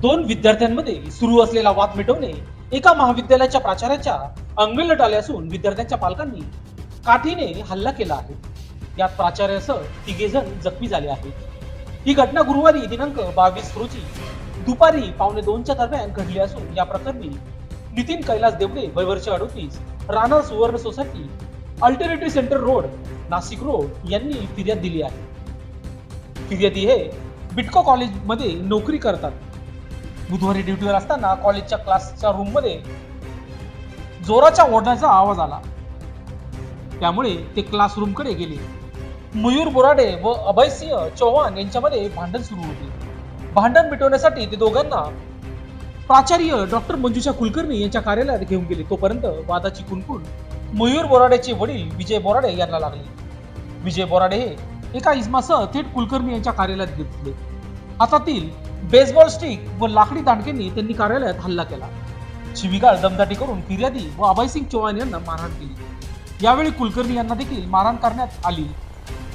दोन विद्यार्थ्यांमध्ये सुरू असलेला वाद मिटवणे एका महाविद्यालयाच्या प्राचार्याच्या अंगलट आले असून विद्यार्थ्यांच्या पालकांनी काठीने हल्ला केला आहे। यात प्राचार्यासह 3 जण जखमी झाले आहेत। ही घटना गुरुवारी दिनांक 22 रोजी दुपारी 1:15च्या दरम्यान घडली असून या प्रकरणी नितीन कैलास देवडे वय वर्ष 38 राहणार सुवर्ण society alternative centre road Nashik road यांनी फिर्याद दिली आहे। फिर्यादी हे बिटको कॉलेज मध्ये नोकरी करतात। बुधवारी ड्युटीवर असताना कॉलेजच्या क्लासच्या रूम मध्ये जोराच्या ओरडण्याचा आवाज आला, त्यामुळे ते क्लासरूम कडे गेले। मयूर बोराडे व अभयसिंह चौहान यांच्यामध्ये भांडण सुरू होते। भांडण मिटवण्यासाठी ते दोघांना प्राचार्य डॉक्टर मंजुषा कुलकर्णी यांच्या कार्यालयात घेऊन गेले। तोपर्यंत वादाची कुणकुण मयूर बोराडेचे वडील विजय बोराडे यांना लागले। विजय बोराडे हे एका इस्मासह थेट कुलकर्णी यांच्या कार्यालयात घेतले। हातातील बेसबॉल स्टिक व लाकडी दांडक्यांनी त्यांनी कार्यालयात हल्ला केला। शिवीगाळ दमदाटी करून फिर्यादी व अभयसिंह चौहान यांना मारहाण केली। यावेळी कुलकर्णी यांना देखील मारहाण करण्यात आली,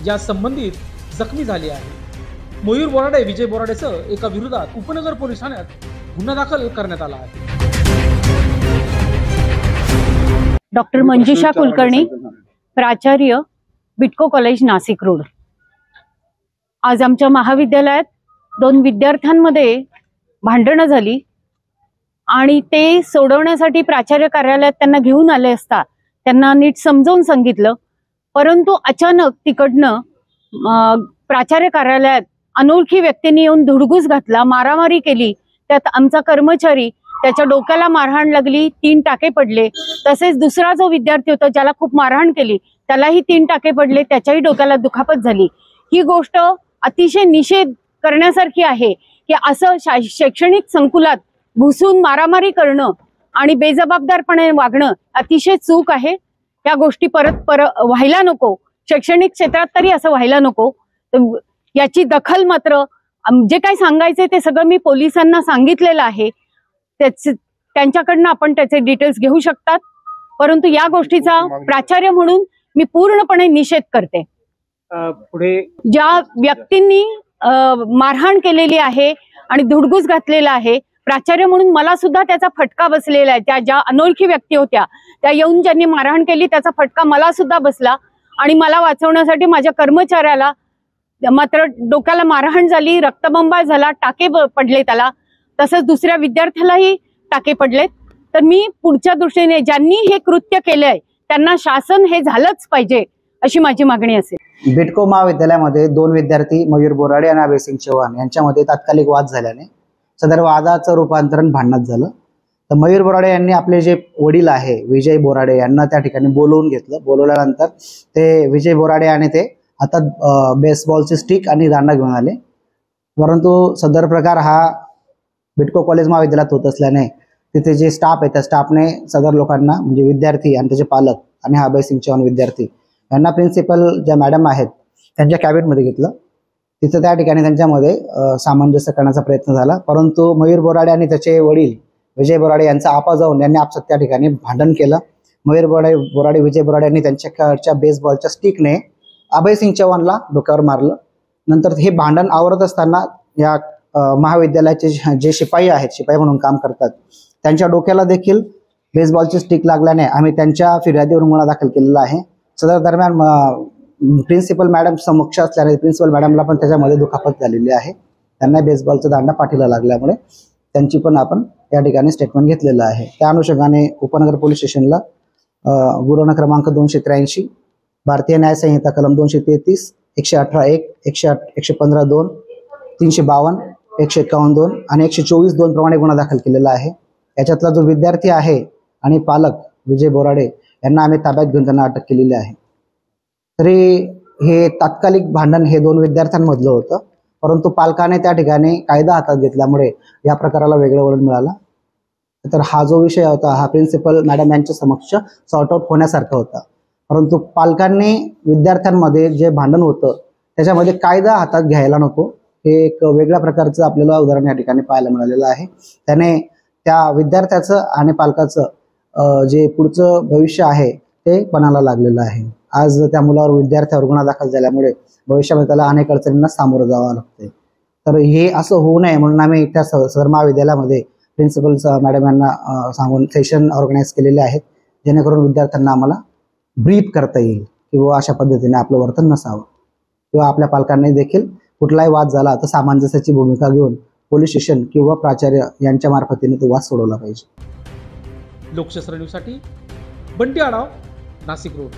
या संबंधित जखमी झाले आहे। मयूर बोराडे विजय बोराडेसह एका विरोधात उपनगर पोलीस ठाण्यात गुन्हा दाखल करण्यात आला आहे। डॉक्टर मंजुषा कुलकर्णी, प्राचार्य बिटको कॉलेज नाशिक रोड। आज आमच्या महाविद्यालयात 2 विद्यार्थ्यांमध्ये भांडणं झाली आणि ते सोडवण्यासाठी प्राचार्य कार्यालयात त्यांना घेऊन आले असता त्यांना नीट समजावून सांगितलं, परंतु अचानक तिकडनं प्राचार्य कार्यालयात अनोळखी व्यक्तींनी येऊन धुडगूस घातला, मारामारी केली। त्यात आमचा कर्मचारी त्याच्या डोक्याला मारहाण लागली, 3 टाके पडले। तसेच दुसरा जो विद्यार्थी होता ज्याला खूप मारहाण केली त्यालाही 3 टाके पडले, त्याच्याही डोक्याला दुखापत झाली। ही गोष्ट अतिशय निषेध करण्यासारखी आहे की असं शैक्षणिक संकुलात घुसून मारामारी करणं आणि बेजबाबदारपणे वागणं अतिशय चूक आहे। या गोष्टी परत व्हायला नको, शैक्षणिक क्षेत्रात तरी असं व्हायला नको। याची दखल मात्र जे काही सांगायचे ते सगळं मी पोलिसांना सांगितलेलं आहे, त्यांच्याकडनं आपण त्याचे डिटेल्स घेऊ शकतात, परंतु या गोष्टीचा प्राचार्य म्हणून मी पूर्णपणे निषेध करते। पुढे ज्या व्यक्तींनी मारहाण केलेली आहे आणि धुडगूस घातलेला आहे, प्राचार्य म्हणून मला सुद्धा त्याचा फटका बसलेला आहे। त्या ज्या अनोळखी व्यक्ती होत्या त्या येऊन ज्यांनी मारहाण केली त्याचा फटका मला सुद्धा बसला आणि मला वाचवण्यासाठी माझ्या कर्मचाऱ्याला मात्र डोक्याला मारहाण झाली, रक्तबंबाळ झाला, टाके पडले त्याला, तसंच दुसऱ्या विद्यार्थ्यालाही टाके पडलेत। तर मी पुढच्या दृष्टीने ज्यांनी हे कृत्य केलंय त्यांना शासन हे झालंच पाहिजे अशी माझी मागणी असेल। बिटको महाविद्यालयामध्ये 2 विद्यार्थी मयूर बोराडे आणि अभयसिंह चौहान यांच्यामध्ये तात्कालिक वाद झाल्याने सदर वादाचं रूपांतरण भांडणात झालं। तर मयूर बोराडे यांनी आपले जे वडील आहे विजय बोराडे यांना त्या ठिकाणी बोलवून घेतलं। बोलवल्यानंतर ते विजय बोराडे आणि ते हातात बेसबॉलची स्टिक आणि दांडा घेऊन आले, परंतु सदर प्रकार हा बिटको कॉलेज महाविद्यालयात होत असल्याने तिथे जे स्टाफ आहे त्या स्टाफने सदर लोकांना म्हणजे विद्यार्थी आणि त्याचे पालक आणि हा अभयसिंह चौहान विद्यार्थी यांना प्रिन्सिपल ज्या मॅडम आहेत त्यांच्या कॅबिनमध्ये घेतलं। तिथं त्या ठिकाणी त्यांच्यामध्ये सामंजस्य करण्याचा प्रयत्न झाला, परंतु मयूर बोराडे आणि त्याचे वडील विजय बोराडे यांचा आपा जाऊन यांनी आपसात त्या ठिकाणी भांडण केलं। मयूर बोराडे विजय बोराडे यांनी त्यांच्याकडच्या बेसबॉलच्या स्टिकने अभयसिंह चौहानला डोक्यावर मारलं। नंतर हे भांडण आवरत असताना या महाविद्यालयाचे जे शिपाई आहेत, शिपाई म्हणून काम करतात, त्यांच्या डोक्याला देखील बेसबॉलची स्टिक लागल्याने आम्ही त्यांच्या फिर्यादीवर गुन्हा दाखल केलेला आहे। सदर दरम्यान प्रिन्सिपल मॅडम समक्ष असल्याने प्रिन्सिपल मॅडमला पण त्याच्यामध्ये दुखापत झालेली आहे। त्यांना बेसबॉलचा दांडा पाठीला लागल्यामुळे त्यांची पण आपण या ठिकाणी स्टेटमेंट घेतलेलं आहे। त्या अनुषंगाने उपनगर पोलीस स्टेशनला गुन्हा क्रमांक 283 भारतीय न्याय संहिता कलम 233 118(1) 115(2) 352 151(2) आणि 124(2) प्रमाणे गुन्हा दाखल केलेला आहे। याच्यातला जो विद्यार्थी आहे आणि पालक विजय बोराडे यांना आम्ही ताब्यात घेऊन त्यांना अटक केलेली आहे। तरी हे तात्कालिक भांडण हे 2 विद्यार्थ्यांमधलं होतं, परंतु पालकाने त्या ठिकाणी कायदा हातात घेतल्यामुळे या प्रकाराला वेगळं वळण मिळालं। तर हा जो विषय होता हा प्रिन्सिपल मॅडम यांच्या समक्ष सॉर्ट आउट होण्यासारखा होता, परंतु पालकांनी विद्यार्थ्यांमध्ये जे भांडण होतं त्याच्यामध्ये कायदा हातात घ्यायला नको, हे एक वेगळ्या प्रकारचं आपल्याला उदाहरण या ठिकाणी पाहायला मिळालेलं आहे। त्याने त्या विद्यार्थ्याचं आणि पालकाचं जे पुढचं भविष्य आहे ते पणाला लागलेलं आहे। आज त्या मुलावर विद्यार्थ्यावर गुन्हा दाखल झाल्यामुळे भविष्यामध्ये त्याला अनेक अडचणींना सामोरं जावं लागतंय। तर हे असं होऊ नये म्हणून आम्ही त्या सदर महाविद्यालयामध्ये प्रिन्सिपल मॅडम यांना सांगून सेशन ऑर्गनाईज केलेले आहेत, जेणेकरून विद्यार्थ्यांना आम्हाला ब्रीथ करता येईल किंवा अशा पद्धतीने आपलं वर्तन नसावं, किंवा आपल्या पालकांनी देखील कुठलाही वाद झाला तर सामंजस्याची भूमिका घेऊन पोलीस स्टेशन किंवा प्राचार्य यांच्या मार्फतीने तो वाद सोडवला पाहिजे. लोकशास्त्र न्यूजसाठी बंटी आढाव, नाशिक रोड.